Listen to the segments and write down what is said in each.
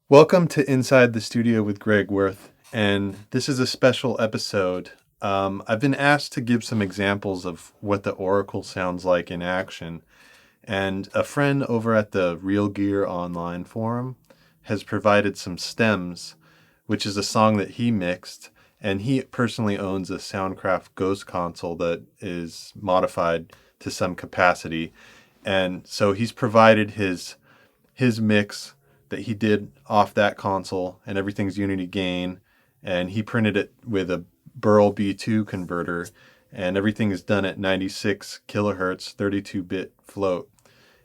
Welcome to Inside the Studio with Greg Wurth, and this is a special episode. I've been asked to give some examples of what the Oracle sounds like in action, and a friend over at the Real Gear Online forum has provided some stems, which is a song that he mixed, and he personally owns a Soundcraft Ghost console that is modified to some capacity, and so he's provided his mix that he did off that console, and everything's Unity gain, and he printed it with a Burl B2 converter, and everything is done at 96 kilohertz 32-bit float.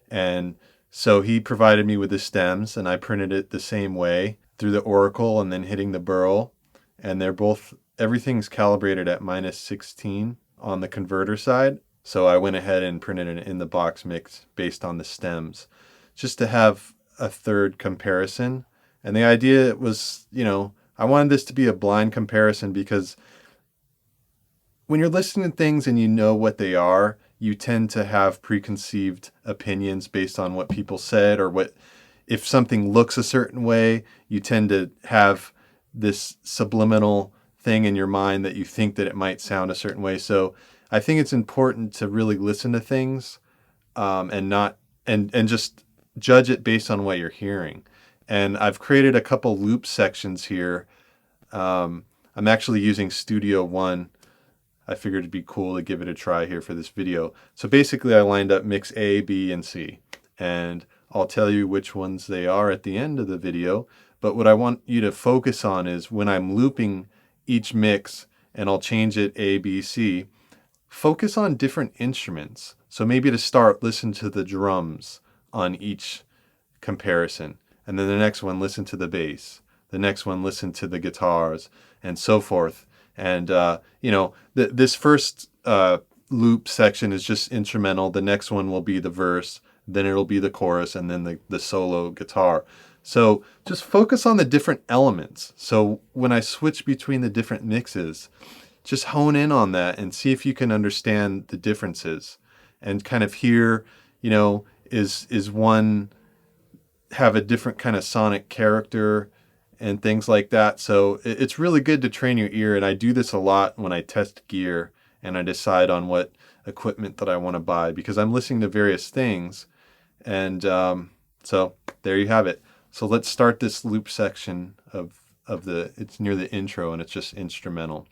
And so he provided me with the stems, and I printed it the same way through the Oracle and then hitting the Burl, and everything's calibrated at minus 16 on the converter side. So I went ahead and printed an in the box mix based on the stems just to have a third comparison. And the idea was, I wanted this to be a blind comparison because when you're listening to things and you know what they are, you tend to have preconceived opinions based on what people said, or if something looks a certain way, you tend to have this subliminal thing in your mind that you think that it might sound a certain way. So I think it's important to really listen to things and just judge it based on what you're hearing. And I've created a couple loop sections here. I'm actually using Studio One. I figured it'd be cool to give it a try here for this video. So basically I lined up mix A, B, and C. And I'll tell you which ones they are at the end of the video. But what I want you to focus on is when I'm looping each mix, and I'll change it A, B, C, focus on different instruments. So maybe to start, listen to the drums on each comparison. And then the next one, listen to the bass. The next one, listen to the guitars, and so forth. And, this first loop section is just instrumental. The next one will be the verse, then it'll be the chorus, and then the solo guitar. So just focus on the different elements. So when I switch between the different mixes, just hone in on that and see if you can understand the differences and kind of hear, is one have a different kind of sonic character and things like that. So it's really good to train your ear. And I do this a lot when I test gear and I decide on what equipment that I want to buy, because I'm listening to various things. And so there you have it. So let's start this loop section it's near the intro and it's just instrumental.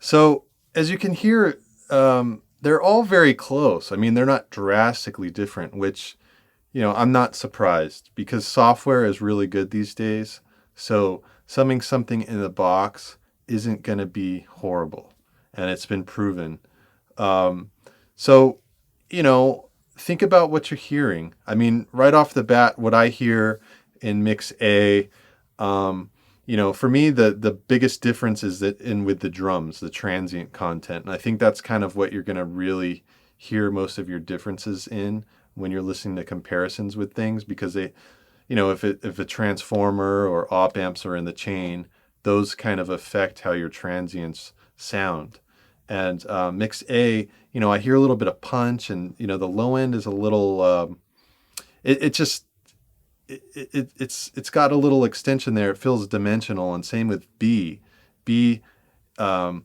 So as you can hear, they're all very close. I mean, they're not drastically different, which, I'm not surprised because software is really good these days. So summing something in the box isn't going to be horrible, and it's been proven. So, think about what you're hearing. I mean, right off the bat, what I hear in mix A, for me, the biggest difference is that with the drums, the transient content. And I think that's kind of what you're going to really hear most of your differences in when you're listening to comparisons with things, because they, if a transformer or op amps are in the chain, those kind of affect how your transients sound. And mix A, I hear a little bit of punch, and the low end is a little. It's got a little extension there. It feels dimensional, and same with B. B to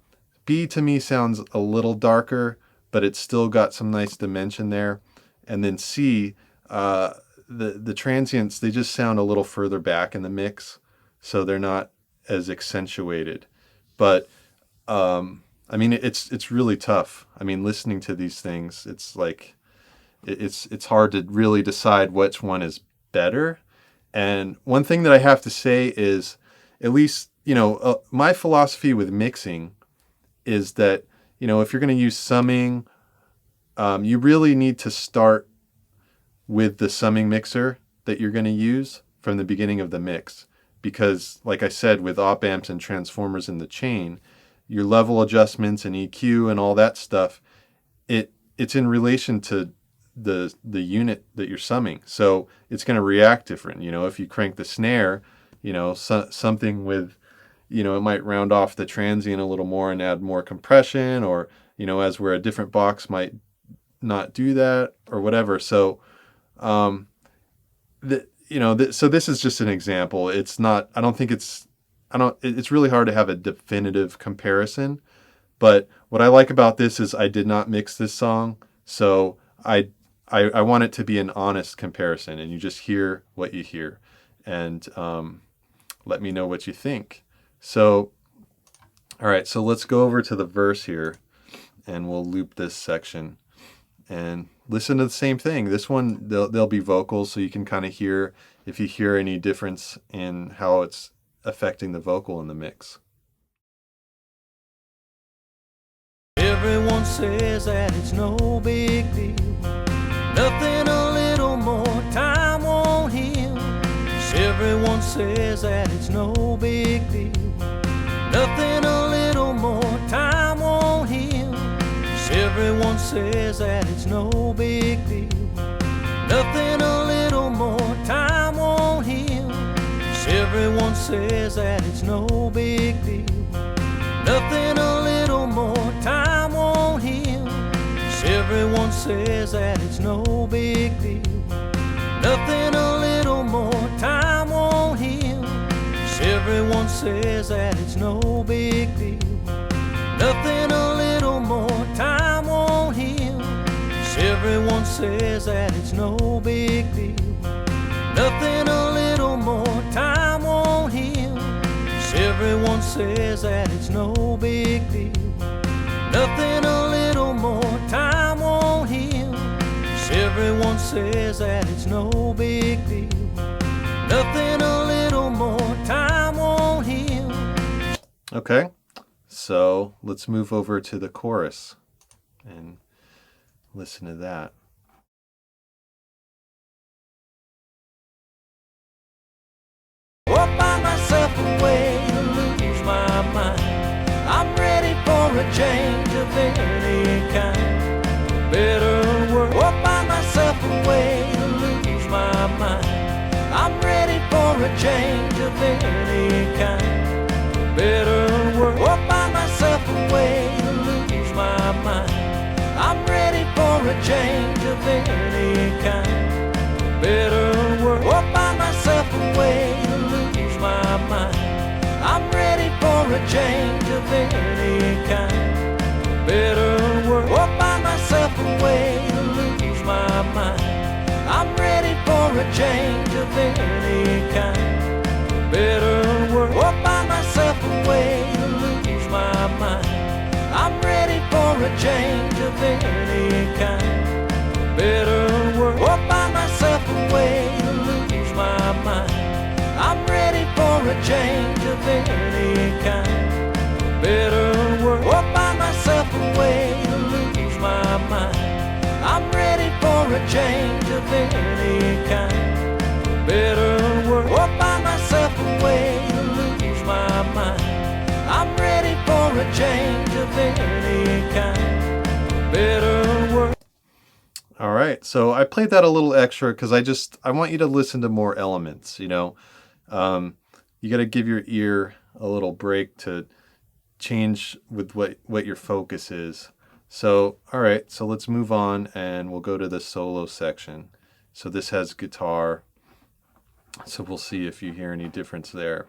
me sounds a little darker, but it's still got some nice dimension there. And then C, the transients, they just sound a little further back in the mix, so they're not as accentuated. But I mean, it's really tough. I mean, listening to these things, it's like it's hard to really decide which one is better. And one thing that I have to say is, at least, my philosophy with mixing is that, if you're going to use summing, you really need to start with the summing mixer that you're going to use from the beginning of the mix. Because, like I said, with op amps and transformers in the chain, your level adjustments and EQ and all that stuff, it's in relation to the unit that you're summing. So it's going to react different. If you crank the snare, something with, it might round off the transient a little more and add more compression, or, as where a different box might not do that or whatever. So, so this is just an example. It's not, it's really hard to have a definitive comparison, but what I like about this is I did not mix this song. So I want it to be an honest comparison, and you just hear what you hear, and let me know what you think. So, all right, so let's go over to the verse here, and we'll loop this section and listen to the same thing. This one, there'll be vocals, so you can kind of hear if you hear any difference in how it's affecting the vocal in the mix. Everyone says that it's no big deal. Nothing a little more time won't heal. Everyone says that it's no big deal. Nothing a little more time won't heal. Everyone says that it's no big deal. Nothing a little more time won't heal. Everyone says that it's no big deal. Nothing a little more time won't heal. Everyone says that it's no big deal. Nothing a little more time won't heal. Everyone says that it's no big deal. Nothing a little more time won't heal. Everyone says that it's no big deal. Nothing a little more time won't heal. Everyone says that it's no big deal. Nothing a little more time won't heal. Everyone says that it's no big deal. Nothing a little more time won't heal. Okay, so let's move over to the chorus and listen to that. Walk by myself away to lose my mind. I'm ready for a change of any kind. Better work. Walk by myself away to lose my mind. I'm ready for a change of any kind. Better work. Walk by myself away to lose my mind. I'm ready for a change of any kind. Better work. Walk by myself away to lose my mind. I'm ready for a change of any kind. Better work. Walk by myself away to lose my mind. I'm ready for a change of any kind. Better work. Walk by myself away to lose my mind. I'm ready for a change of any kind. Better work. Walk by myself away to lose my mind. I'm ready for a change of any kind. Better work. Walk by myself away to lose my mind. I'm ready for a change of any kind. Better work. Walk by myself away to lose my mind. I'm ready for a change of any kind. Better work. All right, so I played that a little extra because I want you to listen to more elements. You got to give your ear a little break to change with what your focus is. So, all right, so let's move on and we'll go to the solo section. So this has guitar, so we'll see if you hear any difference there.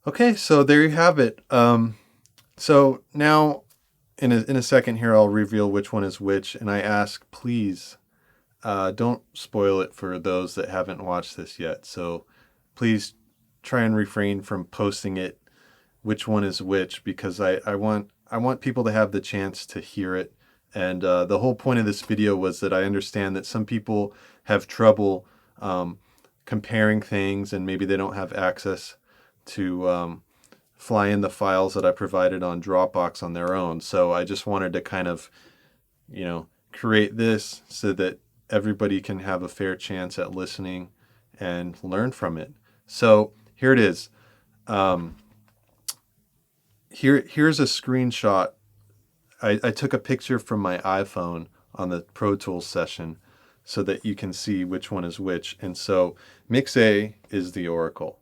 Okay, so there you have it. So now in a second here, I'll reveal which one is which, and I ask, please, don't spoil it for those that haven't watched this yet. So please try and refrain from posting it, which one is which, because I want people to have the chance to hear it. And the whole point of this video was that I understand that some people have trouble comparing things, and maybe they don't have access to fly in the files that I provided on Dropbox on their own. So I just wanted to kind of, create this so that everybody can have a fair chance at listening and learn from it. So here it is. Here's a screenshot. I took a picture from my iPhone on the Pro Tools session so that you can see which one is which. And so mix A is the Oracle.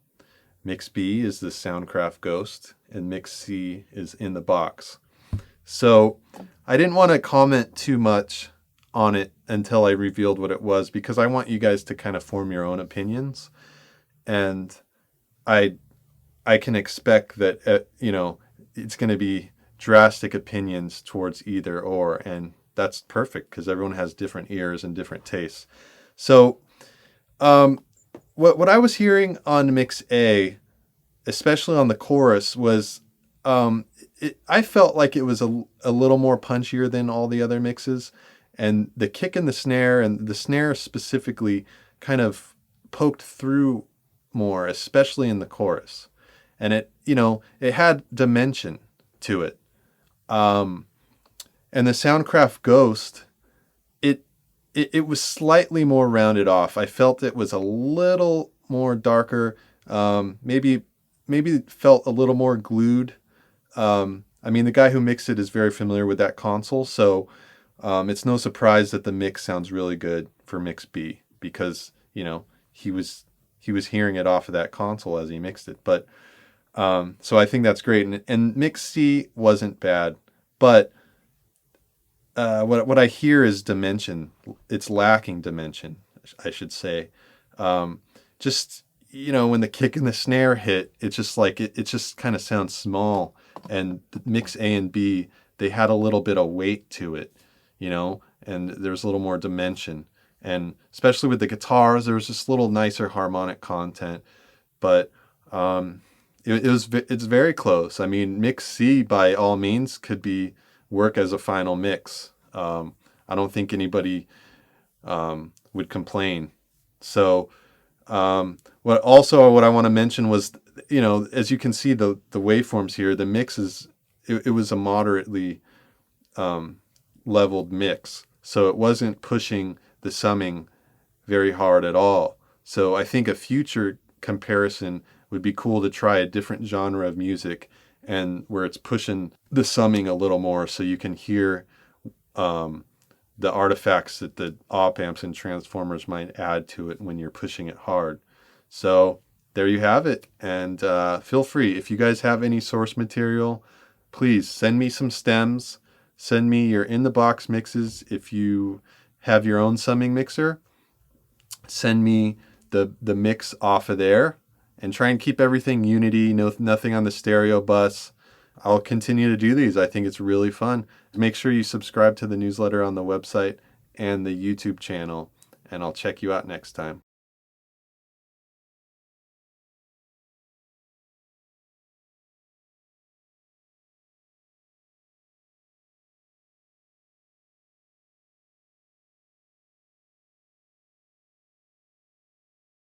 Mix B is the Soundcraft Ghost, and mix C is in the box. So I didn't want to comment too much on it until I revealed what it was, because I want you guys to kind of form your own opinions. And I can expect that, it's going to be drastic opinions towards either or, and that's perfect because everyone has different ears and different tastes. So what I was hearing on mix A, especially on the chorus, was I felt like it was a little more punchier than all the other mixes, and the kick and the snare specifically kind of poked through more, especially in the chorus. And it had dimension to it. And the Soundcraft Ghost, it was slightly more rounded off. I felt it was a little more darker. Maybe it felt a little more glued. The guy who mixed it is very familiar with that console, so it's no surprise that the mix sounds really good for mix B, because he was hearing it off of that console as he mixed it. But so I think that's great. And mix C wasn't bad, but what I hear is dimension. It's lacking dimension, I should say. Just when the kick and the snare hit, it's just like it just kind of sounds small. And mix A and B, they had a little bit of weight to it, and there's a little more dimension. And especially with the guitars, there was just a little nicer harmonic content. But it's very close. Mix C by all means could work as a final mix. I don't think anybody would complain. So what I want to mention was, as you can see the waveforms here, the mix it was a moderately leveled mix, so it wasn't pushing the summing very hard at all. So I think a future comparison would be cool to try a different genre of music, and where it's pushing the summing a little more, so you can hear the artifacts that the op amps and transformers might add to it when you're pushing it hard. So there you have it. And feel free, if you guys have any source material, please send me some stems. Send me your in the box mixes. If you have your own summing mixer, send me the mix off of there, and try and keep everything unity, nothing on the stereo bus. I'll continue to do these. I think it's really fun. Make sure you subscribe to the newsletter on the website and the YouTube channel, and I'll check you out next time.